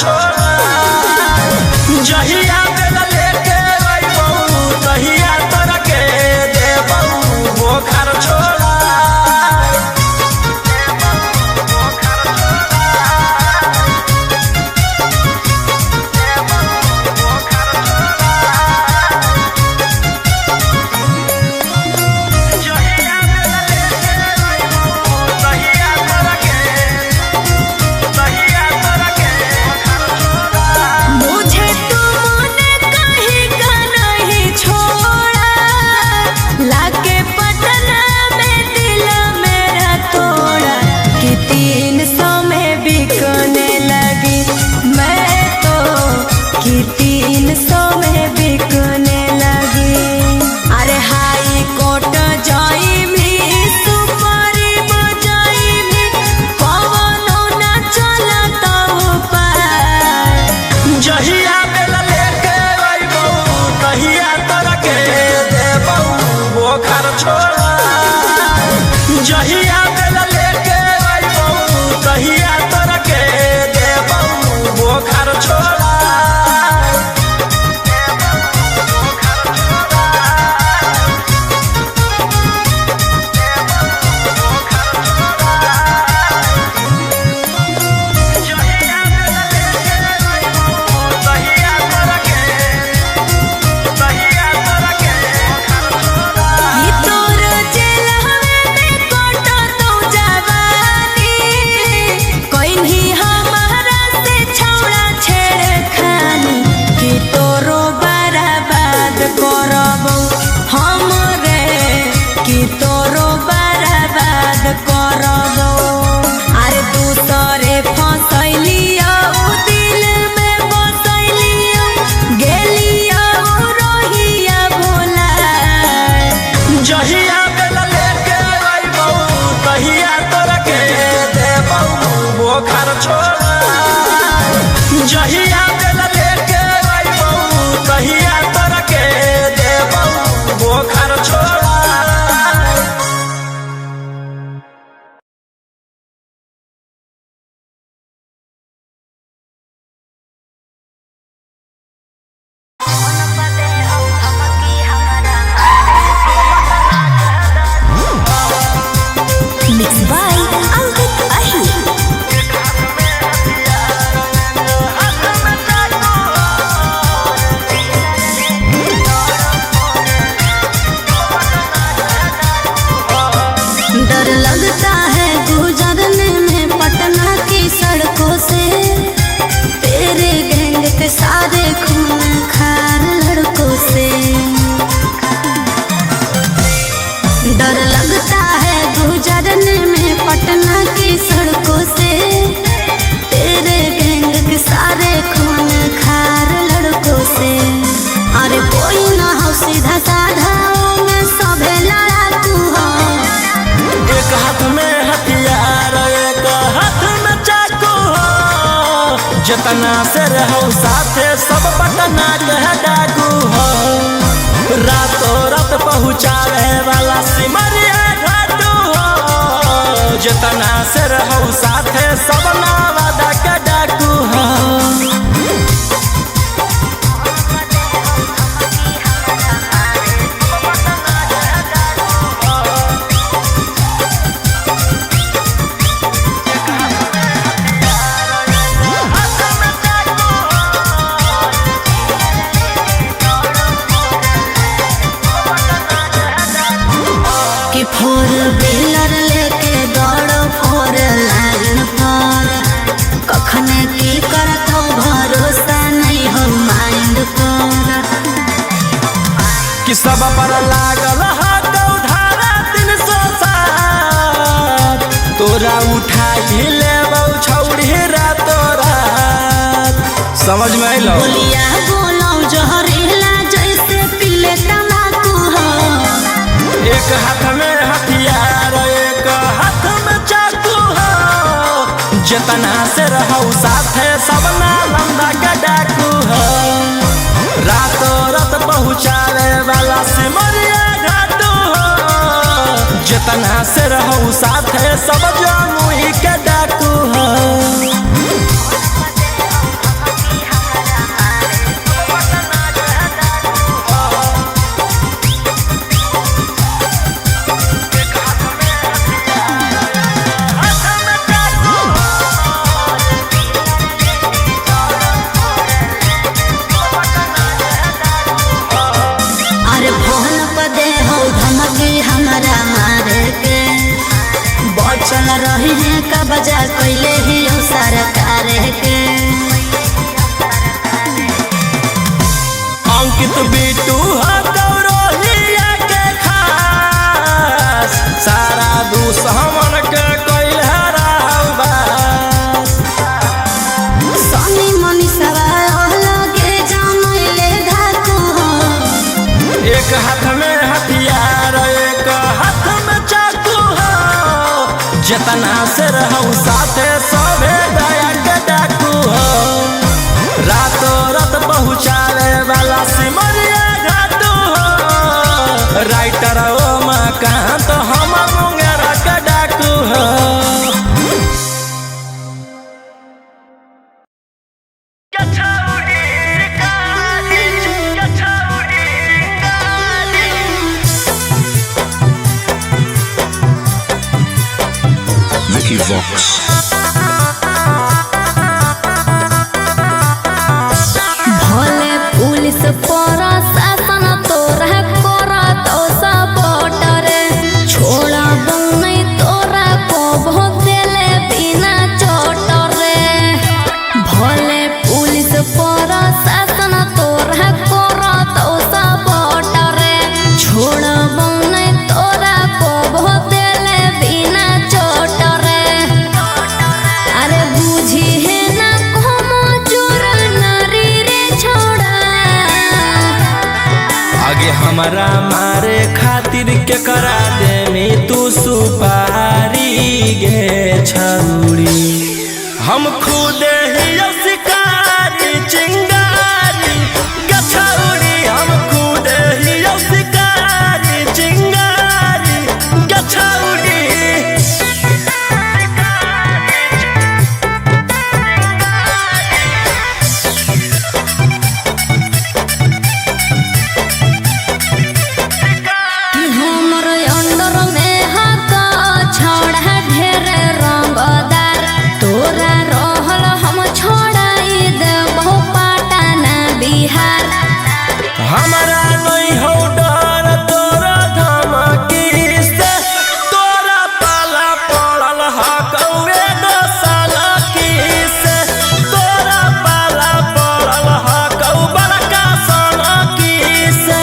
छोड़ा जहिया बेला लेके अइबौ तहिया तोरा के देबौ बोखर छोड़ा जहिया बेला लेके अइबौ तहिया तोरा के देबौ बोखर छोड़ा जहिया बेला लेके अइबौ तहिया तोरा के देबौ बोखर छोड़ा जहिया बेला लेके अइबौ तहिया तोरा के देबौ बोखर छोड़ा जतना से रहो साथे सब पटना के डाकू हो रातों रात पहुँचावे वाला सिमरिया घाटू हो जतना से रहो साथे सब नवादा के डाकू हो फोर व्हीलर लेके दौड़ो फोर लाइन पर कखने की करतो भरोसा नहीं हो माइंड पर कि सब पर लागल धारा 307 तोरा उठा ही लेबौ छौड़ी रातो रात समझ में अइलो बोलिया बोलो जहरीला जैसे पीले तम्बाकू हो एक हाथ में हथियार एक हाथ में चाकू हो जतना से रहो साथे सब नालंदा का डाकू हो रातों रात पहुँचावे वाला सिमरिया घाटू हो जतना से रहो साथे सब जमुई के डाकू हो रहे हैं कब्जा कैले ही सरकार के। अंकित बिटू गौरवलिया के खास सारा दुश्मन के कैल हराबास। सोनी मनी सवाल के जानले धाकू एक हाथ में हथियार एक हाथ में चाकू हो। जितना से रहूं साथे सबे दया के डाकू हो। रातों रात पहुँचावे वाला सिमरिया घाटू हो। राइटर ओ मकान तो हम मुंगेरा के डाकू हो। Vicky Vox. भले पुलिस प्रशासन तोरा करत सपोर्ट रे छोड़ा नहीं तोरा को भोग देले बिना चोट रे। भले पुलिस प्रशासन तोरा करत सपोर्ट रे छोड़ा नहीं तोरा को भोग देले बिना चोट रे। अरे बुझी है ना como जोर नारी रे छोड़ा। आगे हमारा मारे खातिर के करा दे में तू सुपारी गे छौड़ी। हम खुद ही शिकारी चिंगारी गछौड़ी। हम खुद ही शिकारी चिंगारी गछौड़ी। हमर अंडर में हक छोड़ा ढेर रंगदार तोरा रहल हम छोड़ाई देबो पटना बिहार। हमारा नहीं हो डर तोरा धमकी से। तोरा पाला पड़ल हकौए दोसाला की से। तोरा पाला पड़ल हकौ बड़का साला की से।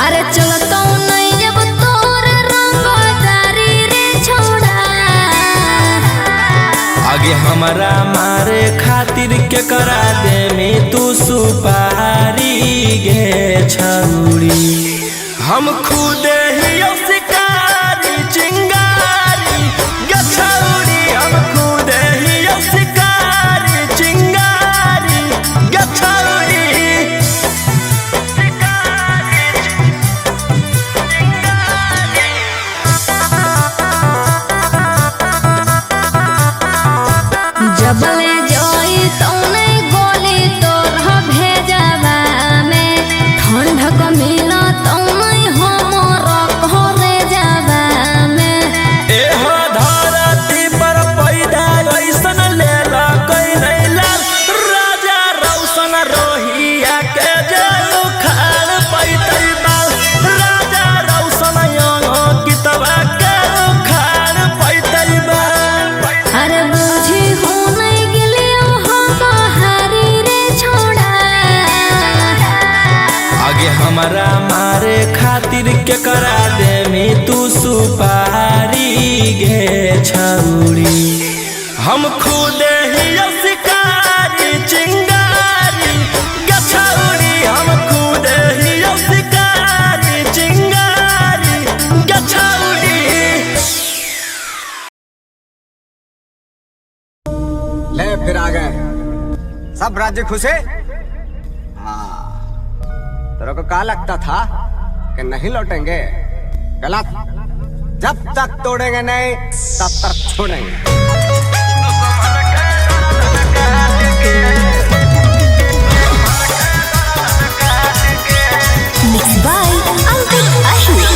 अरे चलतो नहीं अब तोर रंगदारी रे छोड़ा। आगे हमारा मारे खातिर के करा दे में तू सुपारी गे छौड़ी। हम खुद ही शिकारी चिंगारी गछौड़ी। हम खुद ही शिकारी चिंगारी गछौड़ी। जबले जोई तौने गोली तोर भेजवा में ठंडक मिला तौने हमर घरे जावा में। एहो धरती पर पैदा ऐसन लेला कैले लाल। राजा रौशन रोहिया के जे उखाड़ पैतै बाल। राजा रौशन अंकितवा के उखाड़ पैतै बाल। अरे बुझी हो नहीं गिलियो हम हारी रे छोड़ा। आगे हमारा मारे खातिर के करा दे में तू सुपारी गे छौड़ी। हम खुद ही शिकारी चिंगारी गछौड़ी। हम खुद ही शिकारी चिंगारी गछौड़ी। ले फिर आ गए सब राज्य खुश है। हाँ तेरे को क्या लगता था कि नहीं लौटेंगे? गलत। जब तक तोड़ेंगे नहीं तब तक छोड़ेंगे। Mixed by Ankit Ashmi।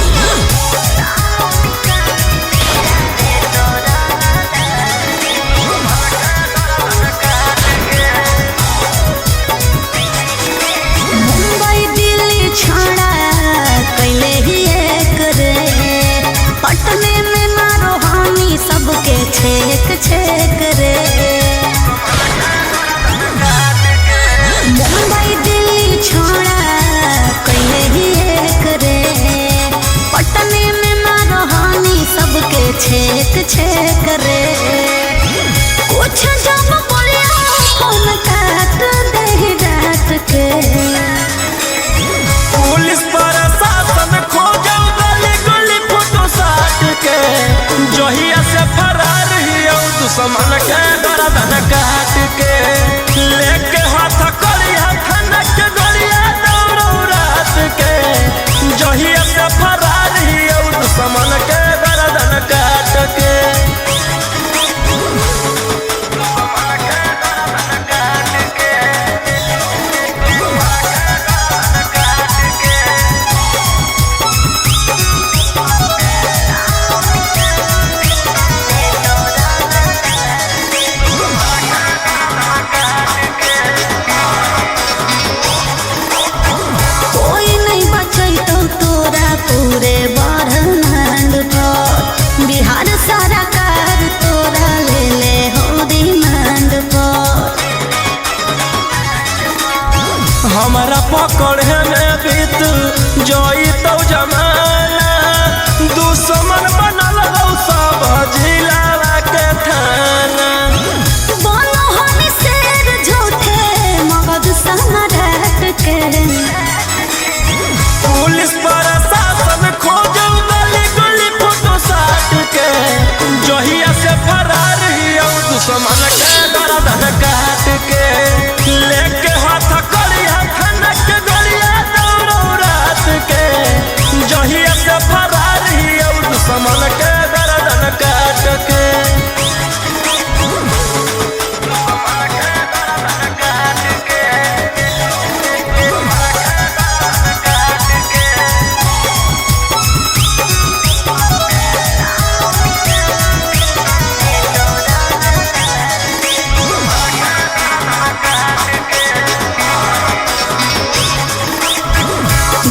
पटने में मारो हानि सबके छे। छेक छेक रे। मुंबई दिल्ली छोड़ा कहीं ही एक रे, पटने में मारो हानि सबके छेक छेक रे। कुछ जब बोलिया फोन काट दे डांट के, पुलिस प्रशासन खोजो गली गली फोटो साट के, जहिया से फरार हियो दुश्मन के गर्दन काट के, लेके हाथ करिया खनक के गोलिया दौड़ो रात के, जहिया से फरार हियो दुश्मन के गर्दन काट के। पूरे ब्रह्मांड पर बिहार सरकार तोरा ले ले हो डिमांड पर। हमारा पकड़े में बीत जोई तो जमाना, दुश्मन बनल हो सब जिला के थाना। बोलो हम शेर झूठे मगध सम्राट के, पुलिस प्रशासन खोजो गली गली फोटो साट के, जहिया से फरार हियो दुश्मन के गर्दन काट के, लेके हाथ करिया खनक के गोलिया दौड़ो रात के, जहिया से फरार हियो दुश्मन के गर्दन काट के।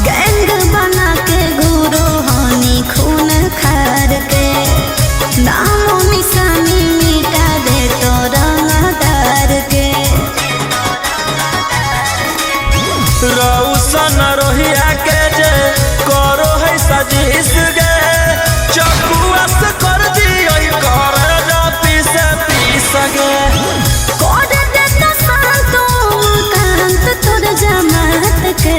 गैंग बना के गुरु हानि खून खार के, नामो निशानी मिटा दे तो रंगदार के। रौशन रोहिया के जे करो है सजीस गे, चकुआ से कर दियो कर पीस पीस गे। कोड दे तो शांतो कांत तोर जमात के,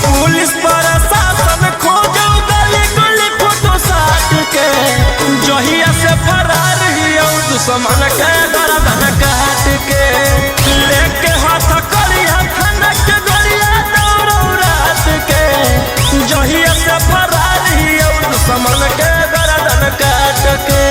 पुलिस प्रशासन खोजो गली गली फोटो साट के, जहिया से फरार हियो दुश्मन के गर्दन काट के, लेके हाथ करिया खनक के गोलिया दौड़ो रात के, जहिया से फरार हियो दुश्मन के गर्दन काट के।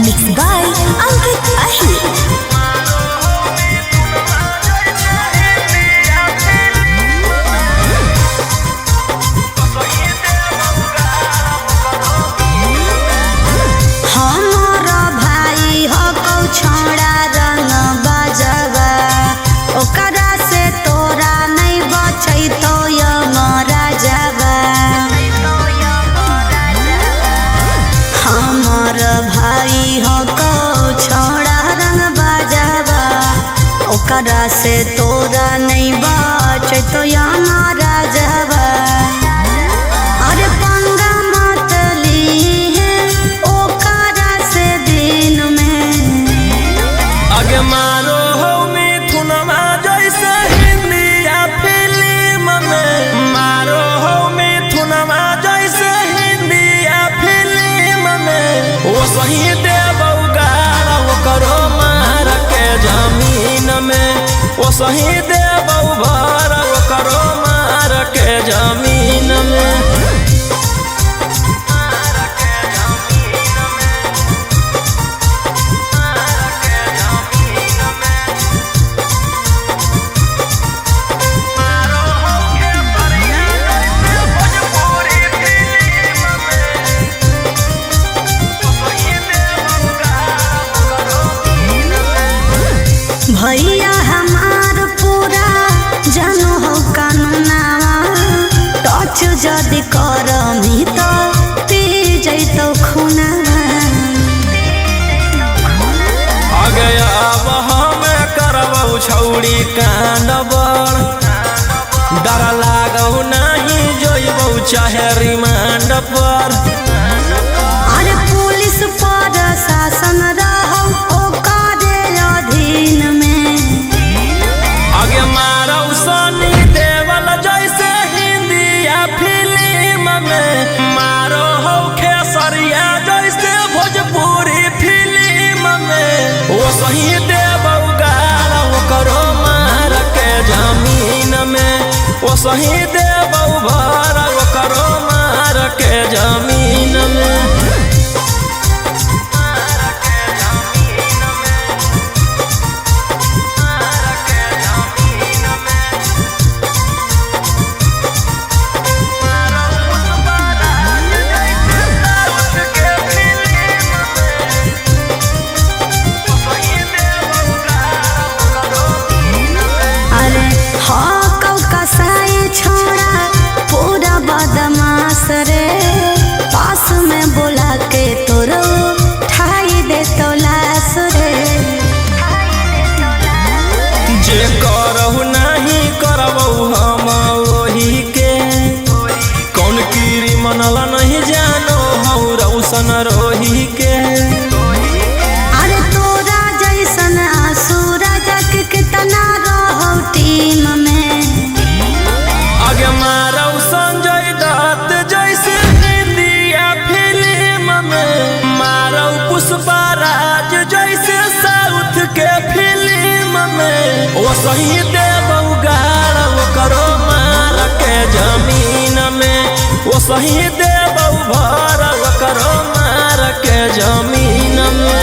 मिक्स बाय अंकित अहिर। हमारा भाई हो कौ छोड़ा रंग बाजवा, ओकरा से तोरा नहीं बचै तो यमरा जावा। हमार भाई हो कौ छोड़ा रंग बाजवा, ओकरा से तोरा नहीं बचै तो यमरा जावा। अरे पंगा मत लीहे ओकरा से दिन में, आगे मारो हो मिथुनमा जैसे हिंदिया फिल्म में, मारो हो मिथुनमा जैसे हिंदिया फिल्म में, वो सही देबौ गारा वो करो मार के जमीन में, वो सही देबौ भर वो करो मार के जमीन में। भैया हमार पूरा जानो हो कानूनावा टच जदि करमी तो पी जैतो खूनावा आ गया अब हमें करबौ छौड़ी कांडबर डर लागौ नहीं जोइबौ चाहे रिमांड पर अरे पुलिस पर शासन रहौ ओकरे अधीन में आगे मारौ सनी देवल जैसे हिंदिया फिल्म में मारो हो खेसरिया जैसे भोजपुरी फिल्म में वो सही देवौ गाल करो मार के जमीन में वो सही देवौ भर करो मार के जमीन में रे पास में बोला के तोरो ठाई दे तो लाश रे जे करहु नहीं करबौ हम वही के कौन कीरी मनल नहीं जानो हौ रौशन रोही के अरे तोरा जैसन आसुरा जग कितना रहो टीम में आगे मारौ संजय दत्त जैसे हिंदिया फिल्म में मारौ पुष्पराज जैसे साउथ के फिल्म में वो सही देवौ गाल करो मार के जमीन में वो सही देवौ भर करो मार के जमीन में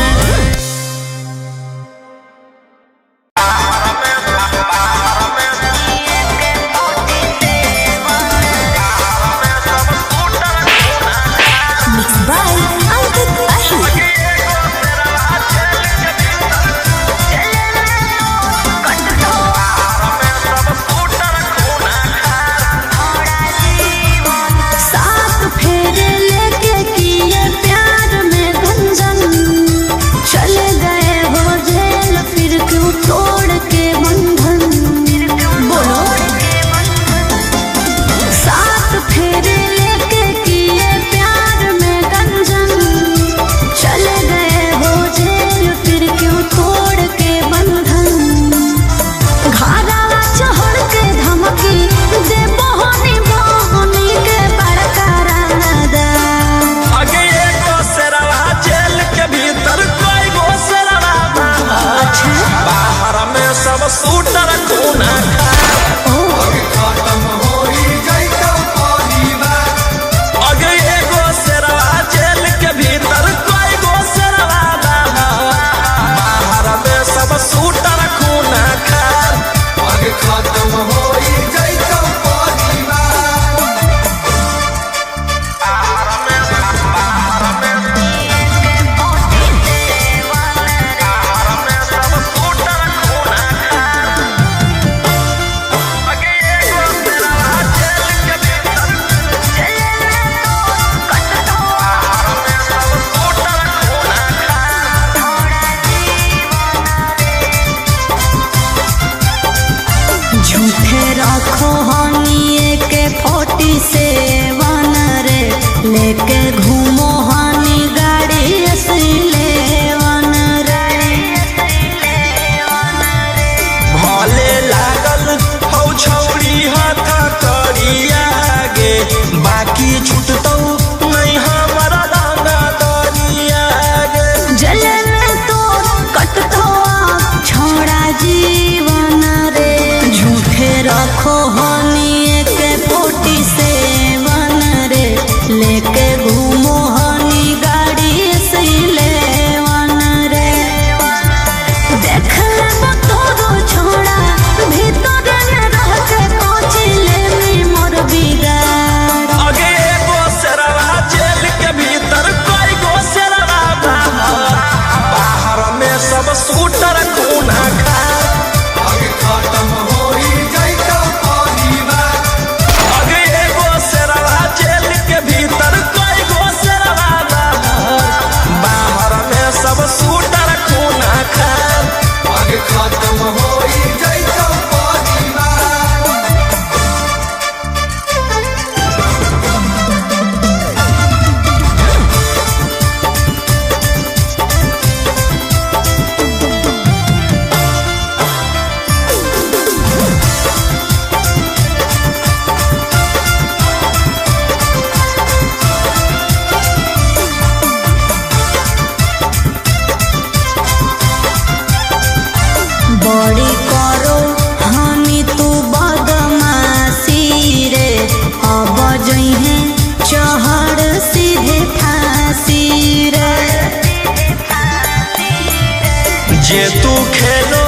तू खेलो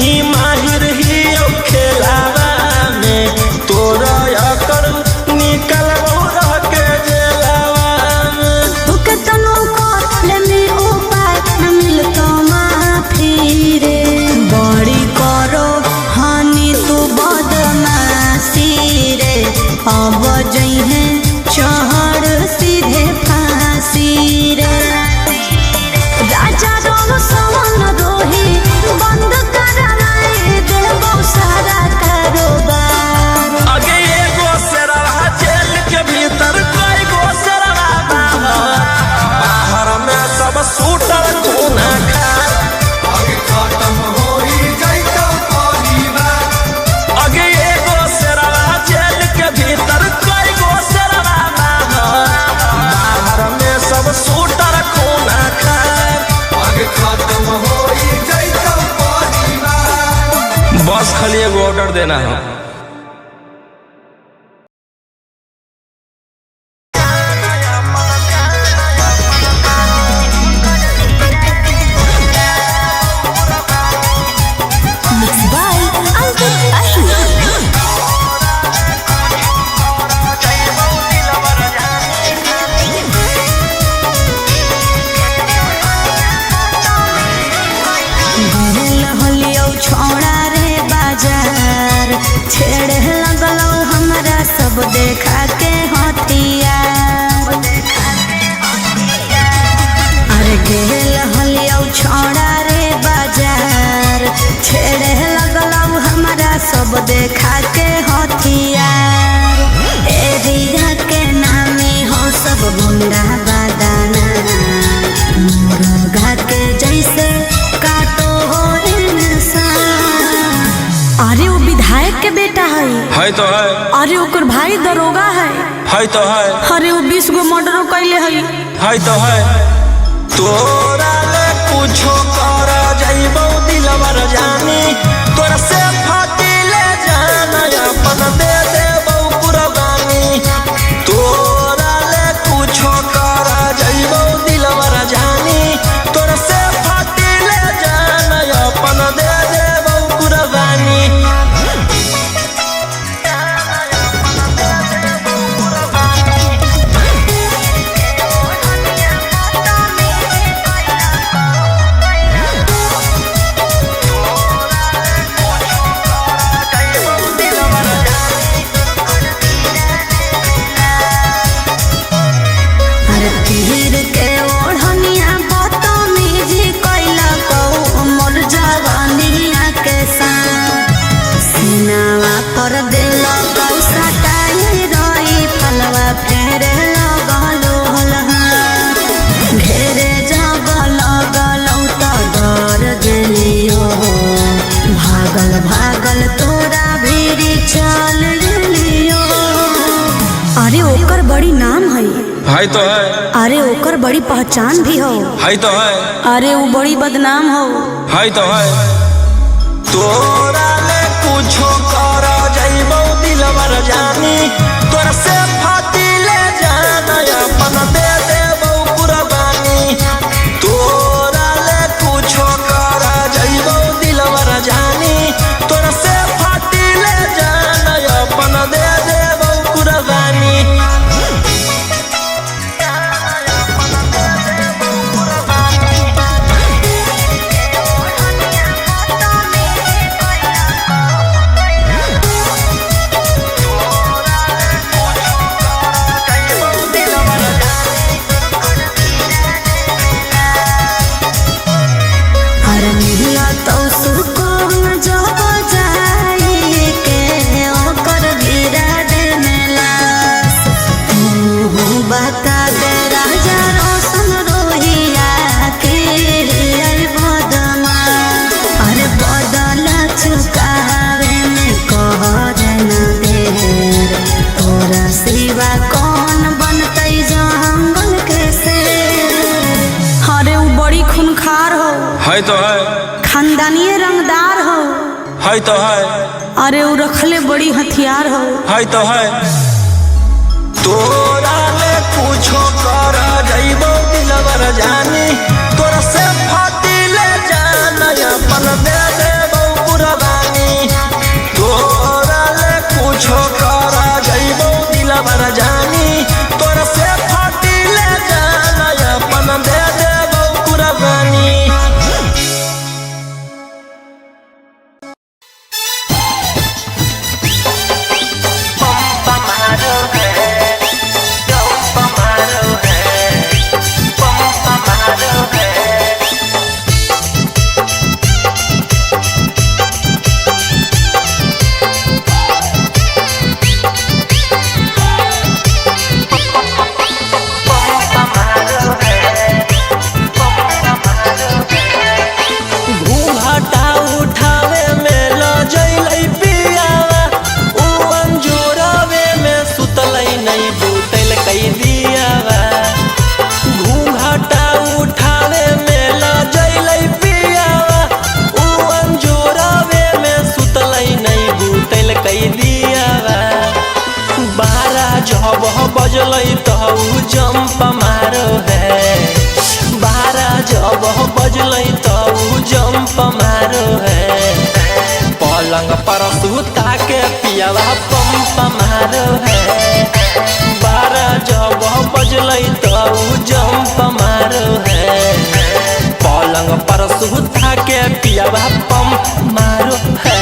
ही माहिर ही खेलावा में तोरा अकर निकल रह के जेलावा में तुके तनो कोले में उपाय न मिलतो माफी रे बड़ी करो हानि तू बदमाशी रे अब जइहे चढ़ सीधे फांसी रे राजा रोम सवन रोही बंद कराए देबो सारा कारोबार आगे एगो सेरवा जेल के भीतर कोई गो सेरवा बाहर में सब सूटर कोना खार आगे खत्म होई जाइतो परिवार आगे एगो सेरवा जेल के भीतर कोई गो सेरवा बाहर में सब सूटर कोना खार आगे खत्म होई जाइतो परिवार बस खाली एगो ऑर्डर देना है Mixed by Albert Ahmed. घूमल हलियो छोड़ा रे बाजार छेड़े लगलो हमरा सब देखा के हथियार अरे गेल हलियो छोड़ा रे बाजार छेड़े लगलो हमरा सब देखा के हथियार एरिया के नामे हो सब गुंडा बादाना मुर्गा के जैसे काटो हो इंसान अरे वो विधायक के बेटा है तो है अरे ओकर भाई दरोगा है तो है अरे वो 20 गो मर्डर कैले है तो है तोरा ले कुछो कर जाइबो दिलवर जानी तोरा से फाटी ले जाना अपन दे देबो कुर्बानी तोरा ले कुछो कर जाइबो दिलवर जानी तोरा से फाटी ले जाना अपन दे देबो कुर्बानी अरे तीर के ओढ़निया बदतमीजी कैला को मोर जवानिया के साथ सीनावा पर दिल कौ सटाई रही फलवा फेरे लगलो हलहा घेरे जब लगलो तो डर गेलियो भागल भागल तोरा भीरी चल गेलियो अरे ओकर बड़ी नाम है तो है अरे ओकर बड़ी पहचान भी हो तो है अरे वो बड़ी बदनाम हो तो है तोरा ले कुछो कर जाइबो दिलवर जानी तोरा से फाटी ले जाना अपन दे देबो कुर्बानी तोरा ले कुछो कर जाइबो दिलवर जानी तोरा से फाटी ले जाना अपन दे देबो कुर्बानी अरे मिला तो सुकून जब जाई के ओकर गिरा दे लाश तू बता दे राजा रोशन रोहिया के आई बदमा अरे बदल चुकावे में कहर न देर तोरा सिवा कौन बनतै जंगल के शेर अरे वो बड़ी खूनखार हो तो है खानदानी रंगदार हो तो है अरे वो रखले बड़ी हथियार हो तो है तोरा ले कुछो कर जाइबो दिलवर जानी तोरा से फाटी ले जाना दे देबो कुर्बानी तोरा ले कुछो कर जइबो दिलबर जानी तोरा से फाटी ले जाना अपन दे देबो कुर्बानी बजलई तऊ जंप मारो है 12 जब बजलई तऊ जंप मारो है पलंग पर सुता के पियावा पंप मारो है 12 जब बजलई तऊ जंप मारो है पलंग पर सुता के पियावा पंप मारो है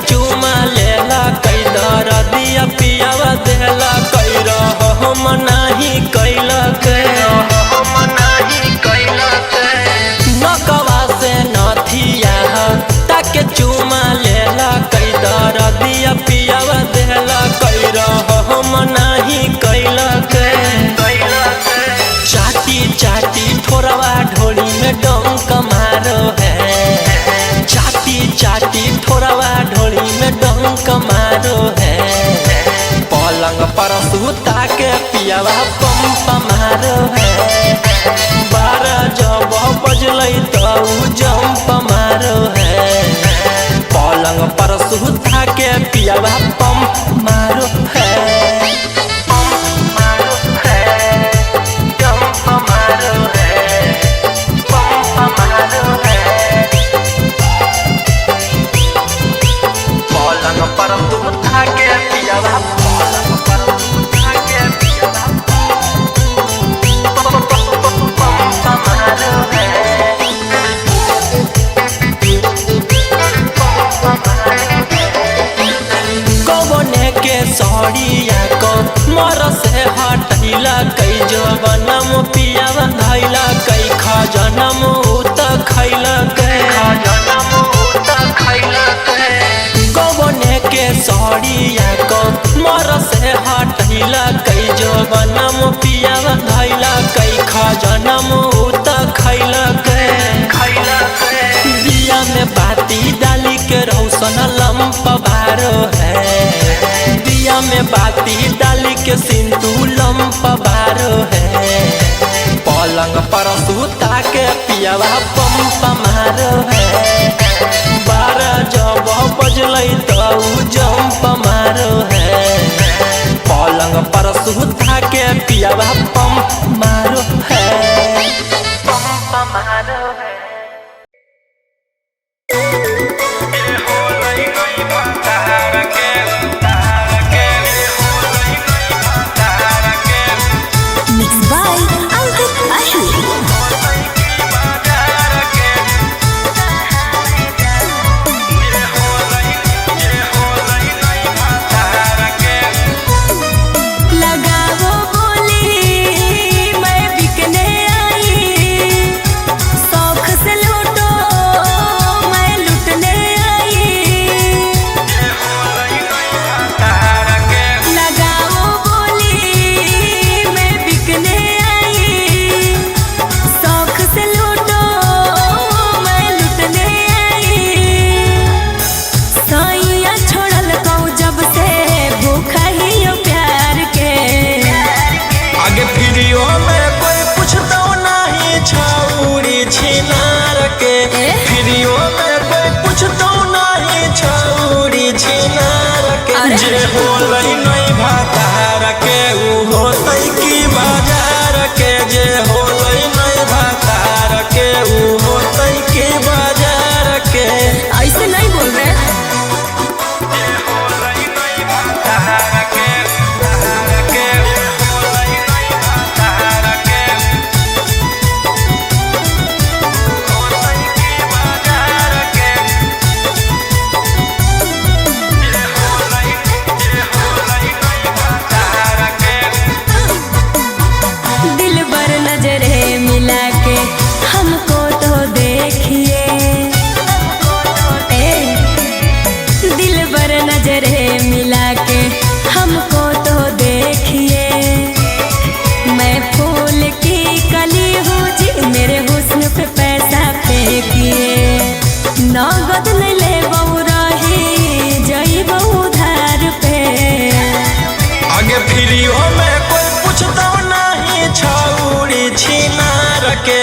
चुमा लेला कई दर दिया पियावा देला कई हम नहीं कैला नकवा से नथिया ताके चुमा लेला कई दर दिया पियावा देला कई हम नहीं कैला चाटी चाटी थोड़वा ढोली में डंक मारो है चाटी चाटी थोड़वा ढोली में डंक मारो है पलंग पर सुता के पियावा पंप मारो है 12 जब बजलई तऊ जंप मारो है पलंग पर सुता के पियावा पंप मारो है सड़िया को मर से हटैला कई जवनम पियावा धैला कई खजनम उत खैला गवने के सड़िया को मर से हटैला कई जवनम पियावा धैला कई खजनम उत खैला दिया में बाती डाली के रौशन लंप बारो है दिया में बाती डाली के सिंदू लंप बारो है पलंग पर सुता के पियावा पंप मारो है 12 जब बजलई तऊ जंप मारो है पलंग पर सुता के पियावा पंप मारो है पंप मारो है Mixed by Ankit Ashu. होलै नहीं भातार के ऊ होतै की बाजार के, जे होलै नहीं भातार के ऊ होतै की बाजार के। ऐसे नहीं बोल रहे। नगद नहीं ले रही जइबो उधार पे। आगे फ्रीओ में कोई पूछता नहीं छौड़ी छिनार के,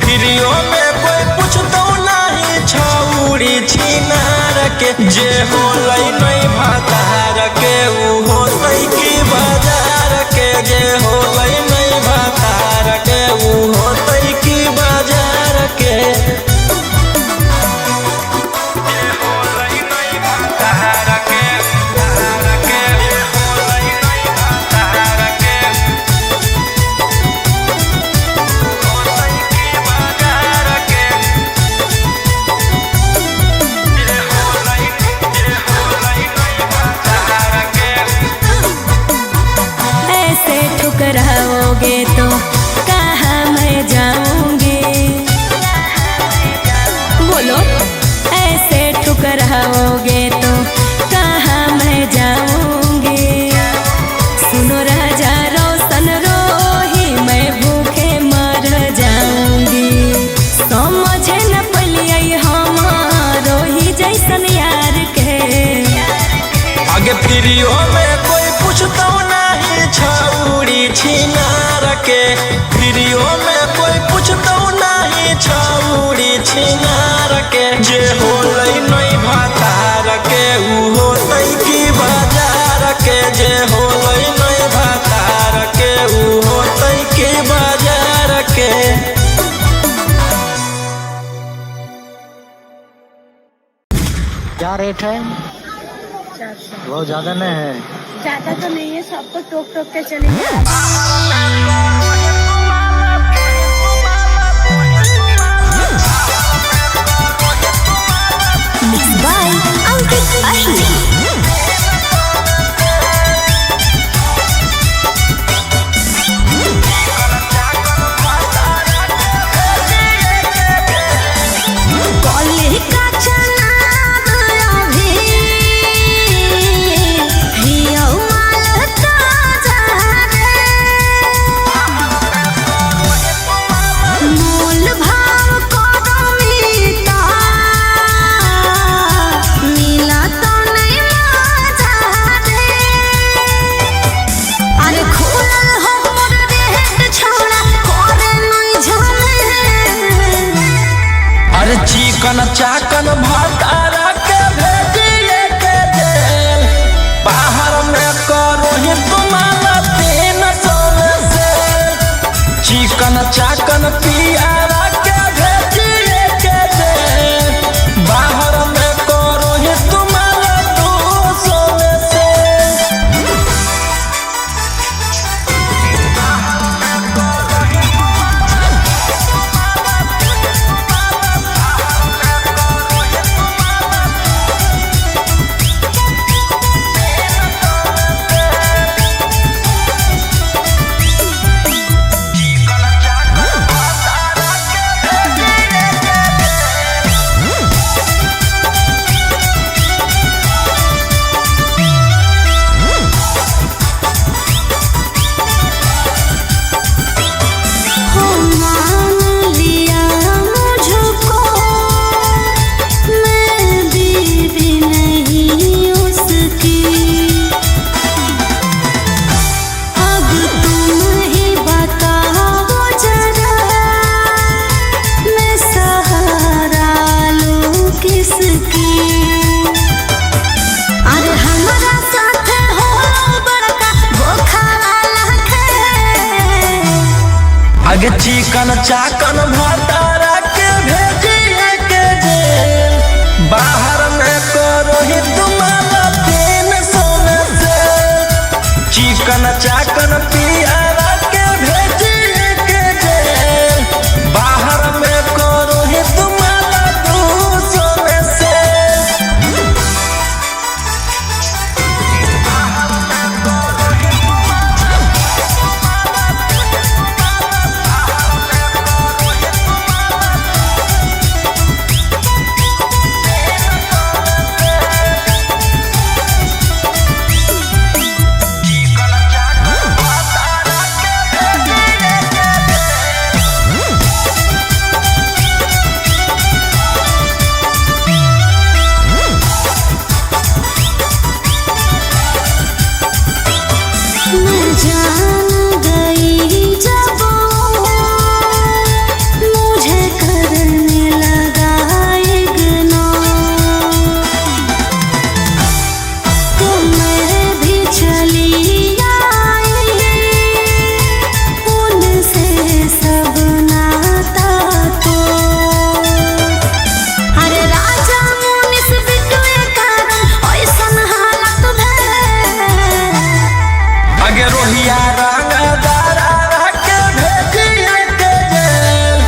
फ्रीओ में कोई पूछता नहीं छौड़ी छिनार के। जे होलै नहीं भातार के ऊ होतै की बाजार के, जे होलै नहीं भातार के ऊ होतै की बाजार के। ठुकराओगे तो कहाँ मैं जाऊंगी, बोलो। ऐसे ठुकराओगे तो कहाँ मैं जाऊंगी। सुनो राजा रोशन रोही मैं भूखे मर जाऊंगी। समझे न पलिए हमारो ही जैसन यार के। आगे फ्रीओ में कोई पूछता नहीं छौड़ी छिनार के, फ्रीओ में कोई पूछता नहीं छौड़ी छिनार के। जे होलै नहीं भातार के ऊ होतै की बाजार के, जे होलै नहीं भातार के ऊ होतै की बाजार के। क्या रेट है? बहुत ज्यादा नहीं है। ज्यादा तो नहीं है, सबको टोक टोक के चलेंगे। बाय अंकित अहिर। चिकन चाकन भातारा के भेजिए के जेल, बाहर में करो ही तुम्हारा 300 में से। चिकन चाकन पियारा के भेजिए के जेल, बाहर में करो ही तुम्हारा 200 में से। चिकन चाकन भातारा के भेजिए के जेल बाहर में करो ही तुम्हारा 300 में से चिकन चाकन पियारा के भेजिए के जेल बाहर में करो ही तुम्हारा 200 में से मैं जान गई जब मुझे करने लगा इग्नोर तो मैं भी चली आई उनसे सब नाता तो अरे राजा मुनिस बिटुए कारण ऐसन हालत भैल आगे रोहिया रंगदारा के भेजिए के जेल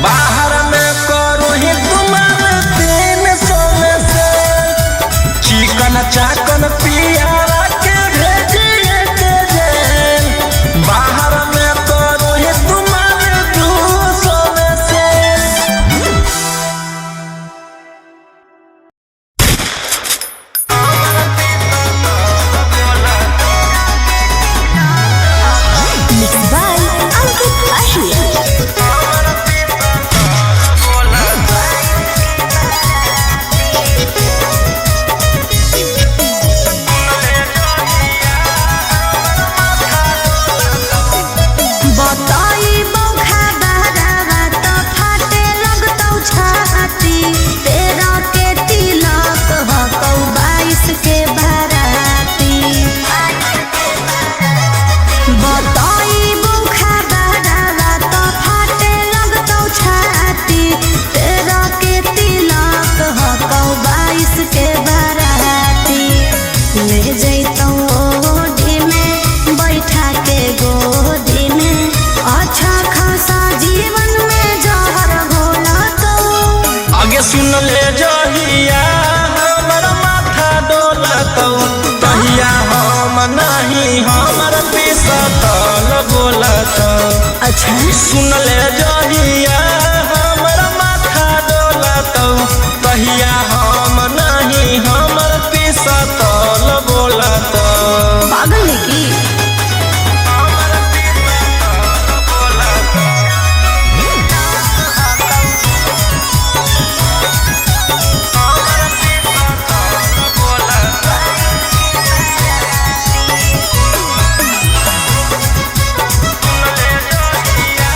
बाहर में करो ही तुम्हारे 300 में से चिकन चाकन पियारा के भेजिए के जेल बाहर में करो ही तुम्हारे 200 में से Mixed by Ankit Ahir. बताई बौखा बारावा तो फाटे लगतौ छाती तेरा के तिलक हकौ 22 के बाराती बताई बौखा बारावा तो फाटे लगतौ छाती तेरा के तिलक हकौ 22 के बाराती ले जैतौ ओढ़ी में बैठा के गोदी में अच्छा खासा जीवन में जहर घोला तो आगे सुन ले जहिया हमर माथा डोलतौ तहिया हम नहीं हमर पिसतल बोलतौ अच्छा सुन ले जहिया हमर माथा डोलतौ तहिया हम नहीं हमर पिसतल बोलतौ पागल है की सुन ले जहिया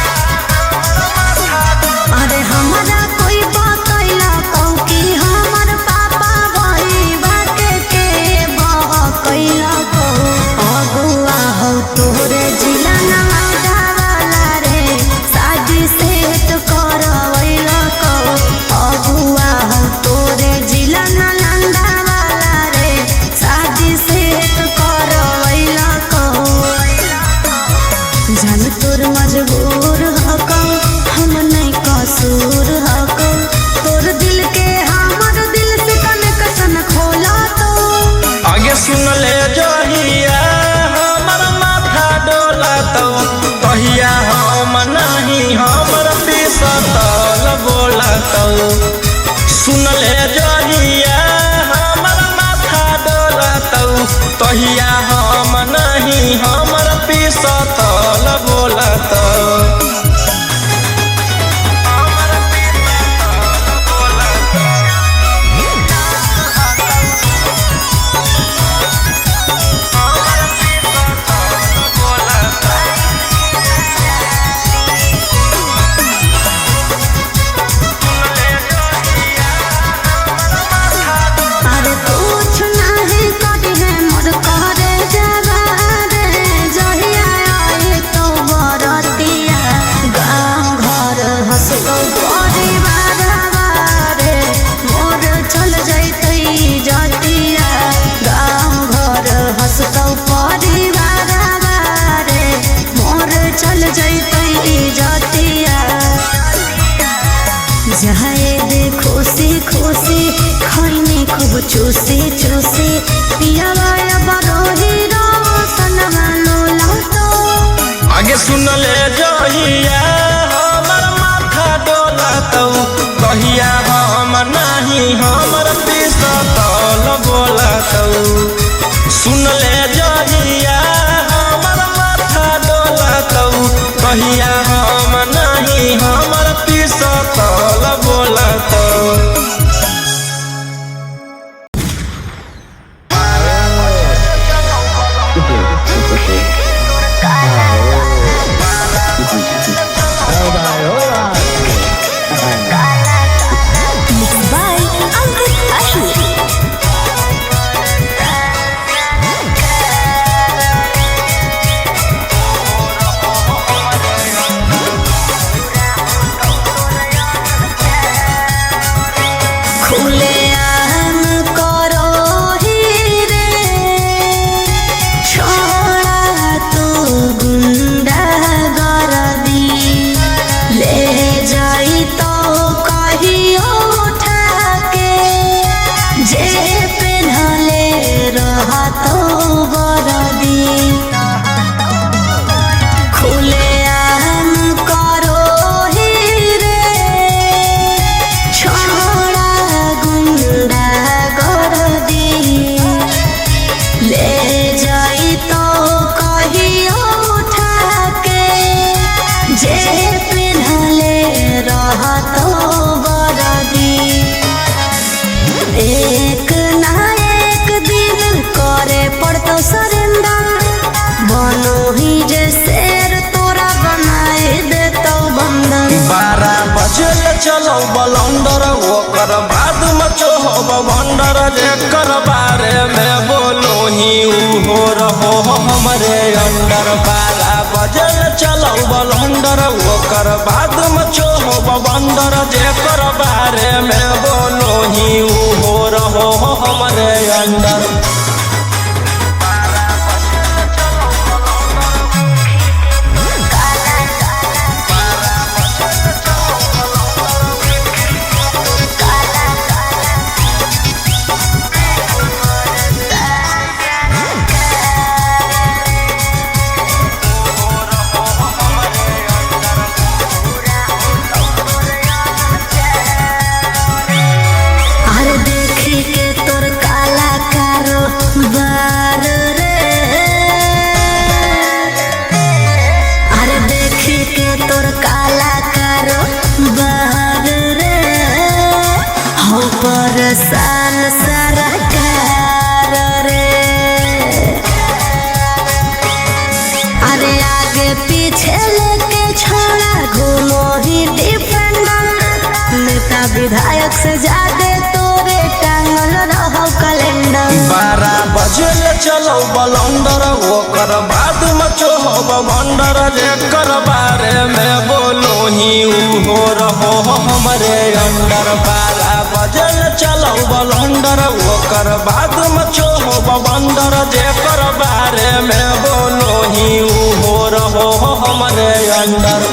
चूसी चूसी पियावा बरोही रो सनमा लोला तो आगे सुन ले जहिया हमर माथा डोला तो कहिया हम नहीं हमर पिस्तौल बोला तो सुन ले जहिया हमर माथा डोला तो कहिया हम नहीं हमर पिस्तौल बोला तो चलो बलंदर ओकर बाद मचो हो भंडर जेकर बारे में बोलो ही हो रहो हमरे अंडर 12 बजल चलो बलंदर ओकर बाद मचो हो भंडर जेकर बारे में बोलो ही हो रहो हमरे अंडर साल सरकार रे अरे आगे पीछे लेके छोड़ा घूमो ही डिफेंडर नेता विधायक से ज्यादा तोरे टांगल रहो कैलेंडर 12 बजे चलो बलंदर ओकर बाद मचो हो भंडर जेकर बारे में बोलो ही हो रहो हमरे अंडर 12 बजे चलो बलंदर ओकर बाद मचो हो भंडर जेकर बारे में बोलो ही हो रहो हमरे अंडर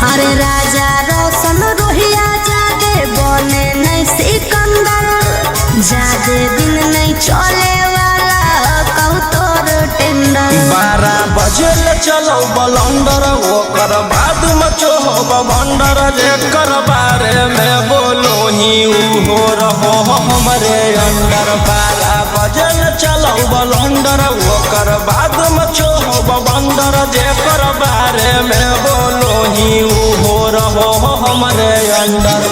अरे राजा रोशन रोहिया जादे बने नहीं सिकंदर जादे दिन नहीं चले वाला कहू तोर टेंडर 12 बजे चलो बलंदर ओकर बाद मचो हो भंडर जेकर बारे में बोलो ही हो रहो हमरे अंडर 12 बजे चलो बलंदर ओकर बाद मचो हो भंडर जेकर बारे में बोलो ही हो रहो हमरे अंडर